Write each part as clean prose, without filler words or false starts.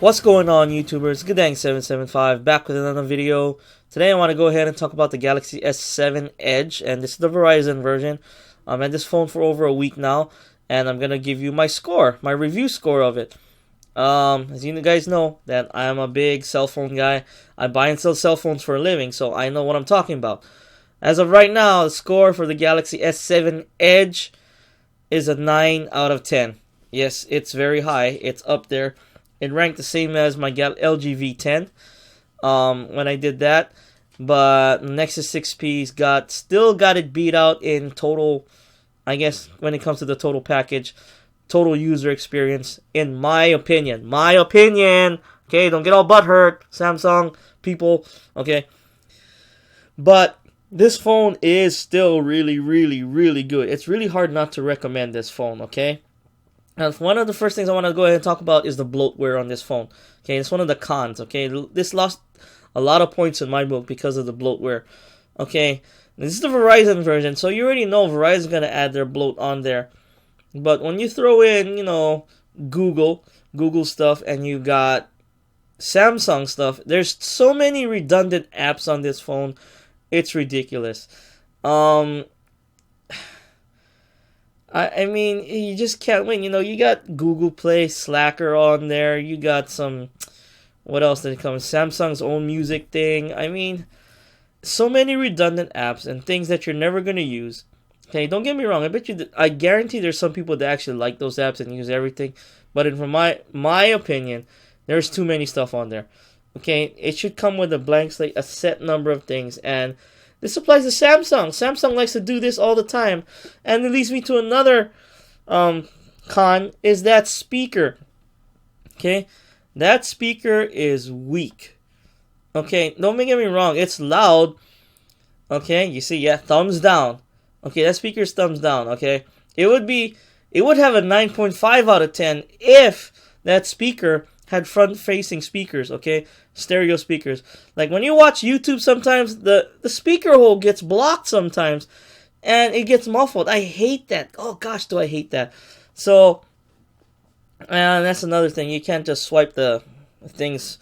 What's going on, YouTubers? Goodang775 back with another video. Today I want to go ahead and talk about the Galaxy S7 Edge, and this is the Verizon version. I'm at this phone for over a week now, and I'm gonna give you my score, my review score of it. As you guys know, that I am a big cell phone guy. I buy and sell cell phones for a living, so I know what I'm talking about. As of right now, the score for the Galaxy S7 Edge is a 9 out of 10. Yes, it's very high. It's up there. It ranked the same as my LG V10 when I did that, but Nexus 6P's still got it beat out in total. I guess when it comes to the total package, total user experience, in my opinion. My opinion. Okay, don't get all butthurt, Samsung people. Okay, but this phone is still really, really, really good. It's really hard not to recommend this phone. Okay. Now, one of the first things I want to go ahead and talk about is the bloatware on this phone. Okay, it's one of the cons. Okay, this lost a lot of points in my book because of the bloatware. Okay, this is the Verizon version, so you already know Verizon's gonna add their bloat on there. But when you throw in, Google stuff, and you got Samsung stuff, there's so many redundant apps on this phone. It's ridiculous. I mean, you just can't win. You got Google Play, Slacker on there. You got some, what else did it come? Samsung's own music thing. I mean, so many redundant apps and things that you're never going to use. Okay, don't get me wrong. I guarantee there's some people that actually like those apps and use everything. But from my opinion, there's too many stuff on there. Okay, it should come with a blank slate, a set number of things, and this applies to Samsung. Samsung likes to do this all the time. And it leads me to another con, is that speaker. Okay? That speaker is weak. Okay? Don't get me wrong. It's loud. Okay? You see, yeah, thumbs down. Okay, that speaker's thumbs down. Okay? It would have a 9.5 out of 10 if that speaker had front-facing speakers, okay? Stereo speakers. Like when you watch YouTube sometimes, the speaker hole gets blocked sometimes, and it gets muffled. I hate that. Oh gosh, do I hate that. So, and that's another thing. You can't just swipe the things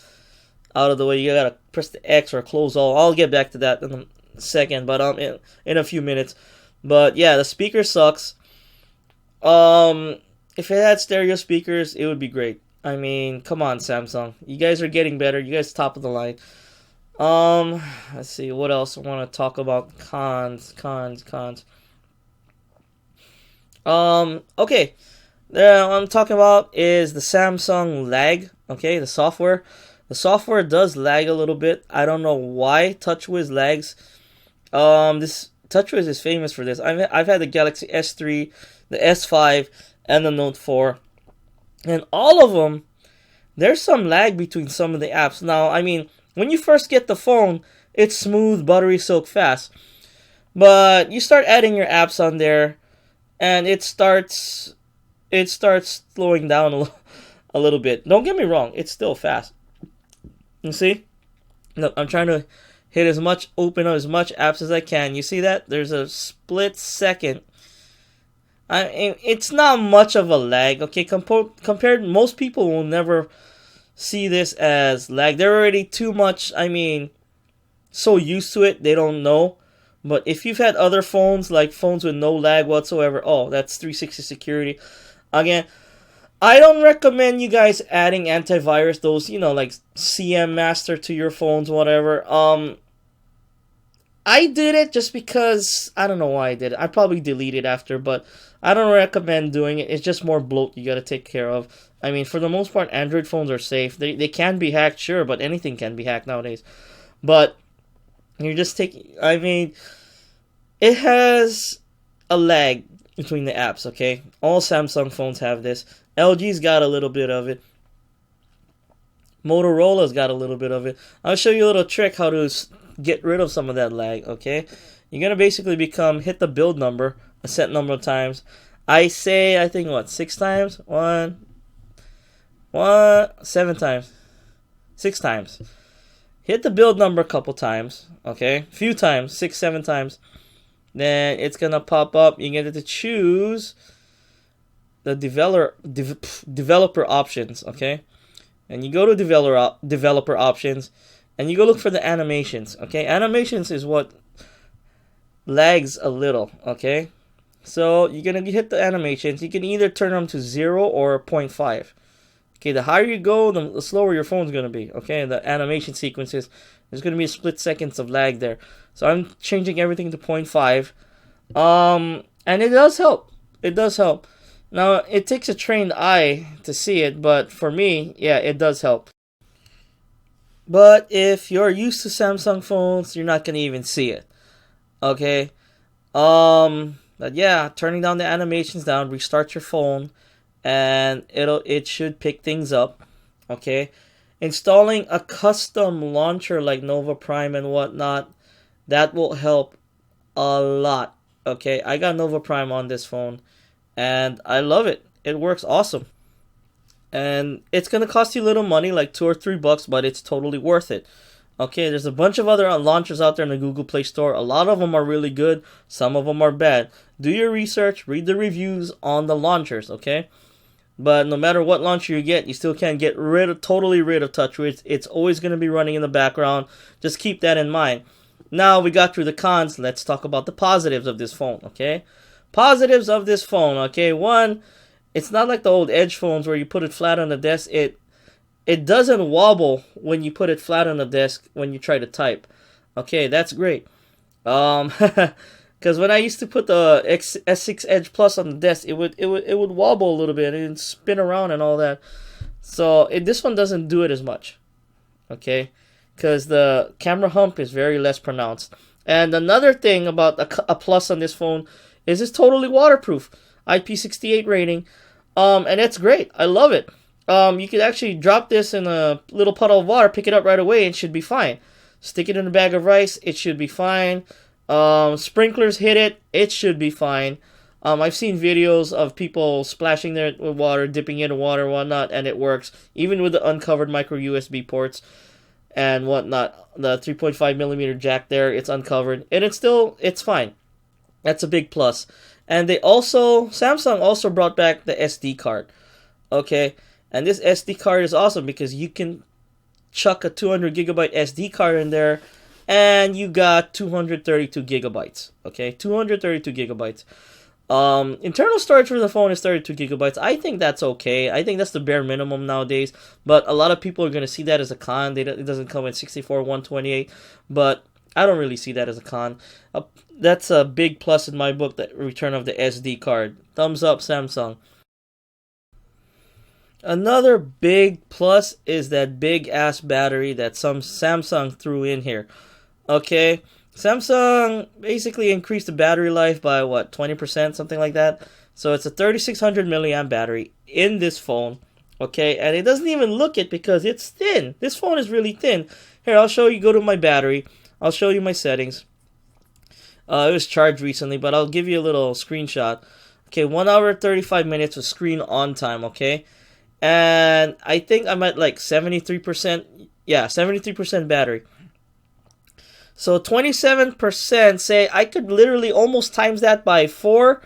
out of the way. You gotta press the X or close all. I'll get back to that in a second, but in a few minutes. But yeah, the speaker sucks. If it had stereo speakers, it would be great. I mean, come on, Samsung. You guys are getting better. You guys top of the line. Let's see. What else I want to talk about? Cons. Okay. What I'm talking about is the Samsung lag. Okay, the software. The software does lag a little bit. I don't know why TouchWiz lags. This TouchWiz is famous for this. I've had the Galaxy S3, the S5, and the Note 4. And all of them, there's some lag between some of the apps. Now, I mean, when you first get the phone, it's smooth, buttery, silk fast. But you start adding your apps on there, and it starts slowing down a little bit. Don't get me wrong, it's still fast. You see? Look, I'm trying to open as much apps as I can. You see that? There's a split second. It's not much of a lag, okay? Compared, most people will never see this as lag. They're already too much, so used to it, they don't know. But if you've had other phones, like phones with no lag whatsoever, oh, that's 360 security. Again, I don't recommend you guys adding antivirus, those, like CM Master to your phones, whatever. I did it just because, I don't know why I did it. I probably deleted after, but I don't recommend doing it. It's just more bloat you gotta take care of. I mean, for the most part, Android phones are safe. They can be hacked, sure, but anything can be hacked nowadays. But you're just taking, it has a lag between the apps, okay? All Samsung phones have this. LG's got a little bit of it. Motorola's got a little bit of it. I'll show you a little trick how to get rid of some of that lag, okay? You're going to basically hit the build number a set number of times. I think, 6 times? 7 times. 6 times. Hit the build number a couple times, okay? A few times, 6, 7 times. Then it's going to pop up. You get to choose the developer options, okay? and you go to developer options, and you go look for the animations. Okay, animations is what lags a little. Okay, so you're gonna hit the animations. You can either turn them to 0 or 0.5. Okay, the higher you go, the slower your phone's gonna be. Okay, the animation sequences, there's gonna be split seconds of lag there. So I'm changing everything to 0.5. And it does help. It does help. Now, it takes a trained eye to see it, but for me, yeah, it does help. But if you're used to Samsung phones, you're not gonna even see it. Okay? But yeah, turning down the animations down, restart your phone, and it should pick things up. Okay? Installing a custom launcher like Nova Prime and whatnot, that will help a lot. Okay, I got Nova Prime on this phone, and I love it. It works awesome. And it's gonna cost you a little money, like $2 or $3, but it's totally worth it. Okay, there's a bunch of other launchers out there in the Google Play Store. A lot of them are really good. Some of them are bad. Do your research. Read the reviews on the launchers. Okay, but no matter what launcher you get, you still can't get totally rid of TouchWiz. It's always gonna be running in the background. Just keep that in mind. Now we got through the cons. Let's talk about the positives of this phone. Okay, positives of this phone. Okay, one, it's not like the old Edge phones where you put it flat on the desk. It doesn't wobble when you put it flat on the desk when you try to type. Okay, that's great. Because when I used to put the S6 Edge Plus on the desk, it would wobble a little bit and spin around and all that. So this one doesn't do it as much. Okay, because the camera hump is very less pronounced. And another thing about a plus on this phone is it's totally waterproof. IP68 rating. And it's great. I love it. You could actually drop this in a little puddle of water, pick it up right away, and it should be fine. Stick it in a bag of rice, it should be fine. Sprinklers hit it, it should be fine. I've seen videos of people splashing there with water, dipping it in water and whatnot, and it works. Even with the uncovered micro USB ports and whatnot. The 3.5mm jack there, it's uncovered. And it's fine. That's a big plus. And Samsung also brought back the SD card. Okay, and this SD card is awesome because you can chuck a 200GB SD card in there, and you got 232GB. Okay, 232GB. Internal storage for the phone is 32GB. I think that's okay. I think that's the bare minimum nowadays. But a lot of people are gonna see that as a con. It doesn't come with 64, 128, but I don't really see that as a con. That's a big plus in my book, the return of the SD card. Thumbs up, Samsung. Another big plus is that big ass battery that some Samsung threw in here. Okay, Samsung basically increased the battery life by 20%, something like that. So it's a 3600 milliamp battery in this phone. Okay, and it doesn't even look it because it's thin. This phone is really thin. Here, I'll show you. Go to my battery. I'll show you my settings. It was charged recently, but I'll give you a little screenshot. Okay, 1 hour 35 minutes of screen on time. Okay, and I think I'm at like 73%. Yeah, 73% battery. So 27%. Say I could literally almost times that by 4.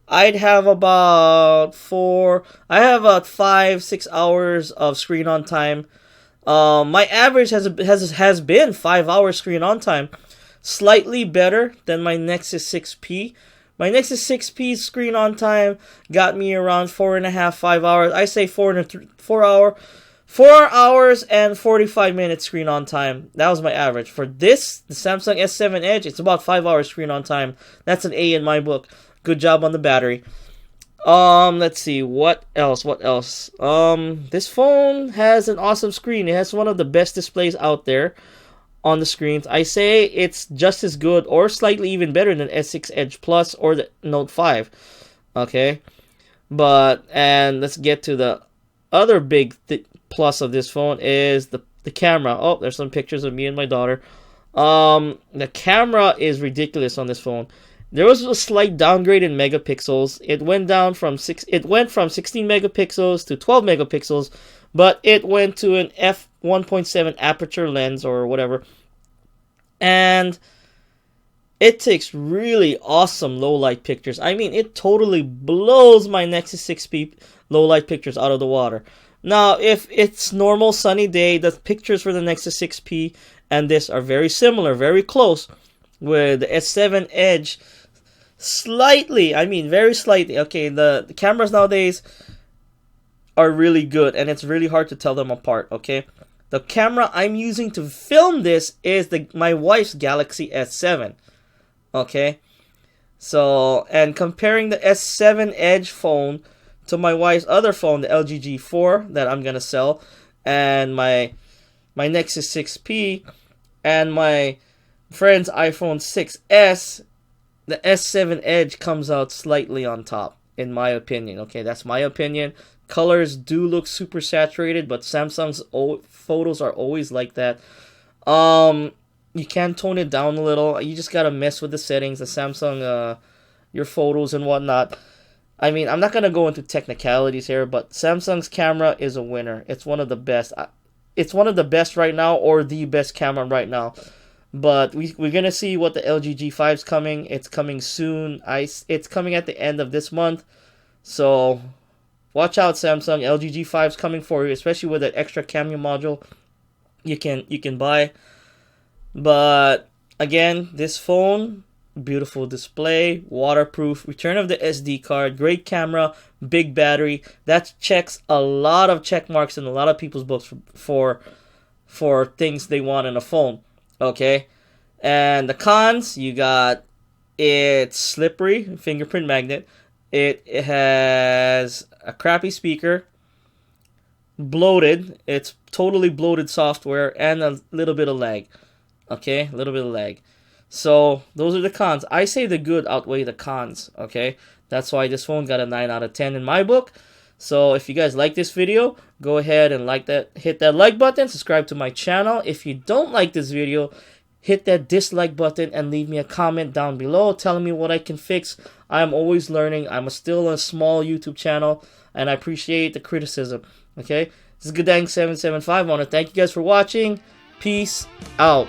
I'd have about 4. I have about 5-6 hours of screen on time. My average has been 5 hours screen on time. Slightly better than my Nexus 6P. My Nexus 6P screen on time got me around 4.5-5 hours. I say 4 hours and 45 minutes screen on time. That was my average. For this, the Samsung S7 Edge, it's about 5 hours screen on time. That's an A in my book. Good job on the battery. Let's see, what else? This phone has an awesome screen. It has one of the best displays out there on the screens. I say it's just as good or slightly even better than S6 Edge Plus or the Note 5. Okay, and let's get to the other big plus of this phone is the camera. Oh, there's some pictures of me and my daughter. The camera is ridiculous on this phone. There was a slight downgrade in megapixels. It went from 16 megapixels to 12 megapixels, but it went to an f1.7 aperture lens or whatever. And it takes really awesome low light pictures. I mean, it totally blows my Nexus 6P low light pictures out of the water. Now, if it's normal sunny day, the pictures for the Nexus 6P and this are very similar, very close, with the S7 Edge slightly, I mean very slightly. Okay, the cameras nowadays are really good, and it's really hard to tell them apart. Okay, the camera I'm using to film this is my wife's Galaxy S7. Okay, so, and comparing the S7 Edge phone to my wife's other phone, the LG G4 that I'm gonna sell, and my Nexus 6P, and my friend's iPhone 6S, the S7 Edge comes out slightly on top, in my opinion. Okay, that's my opinion. Colors do look super saturated, but Samsung's photos are always like that. You can tone it down a little. You just gotta mess with the settings, the Samsung, your photos and whatnot. I mean, I'm not gonna go into technicalities here, but Samsung's camera is a winner. It's one of the best. It's one of the best right now, or the best camera right now. But we're gonna see what the LG G5 is coming. It's coming soon. It's coming at the end of this month. So watch out, Samsung. LG G5 is coming for you, especially with that extra camera module you can buy. But again, this phone, beautiful display, waterproof, return of the SD card, great camera, big battery. That checks a lot of check marks in a lot of people's books for things they want in a phone. Okay, and the cons, you got it's slippery, fingerprint magnet. It has a crappy speaker, bloated. It's totally bloated software, and a little bit of lag. Okay, a little bit of lag. So those are the cons. I say the good outweigh the cons. Okay, that's why this phone got a 9 out of 10 in my book. So if you guys like this video, go ahead and hit that like button, subscribe to my channel. If you don't like this video, hit that dislike button and leave me a comment down below telling me what I can fix. I'm always learning. I'm still a small YouTube channel, and I appreciate the criticism. Okay, this is Gdang775. I want to thank you guys for watching. Peace out.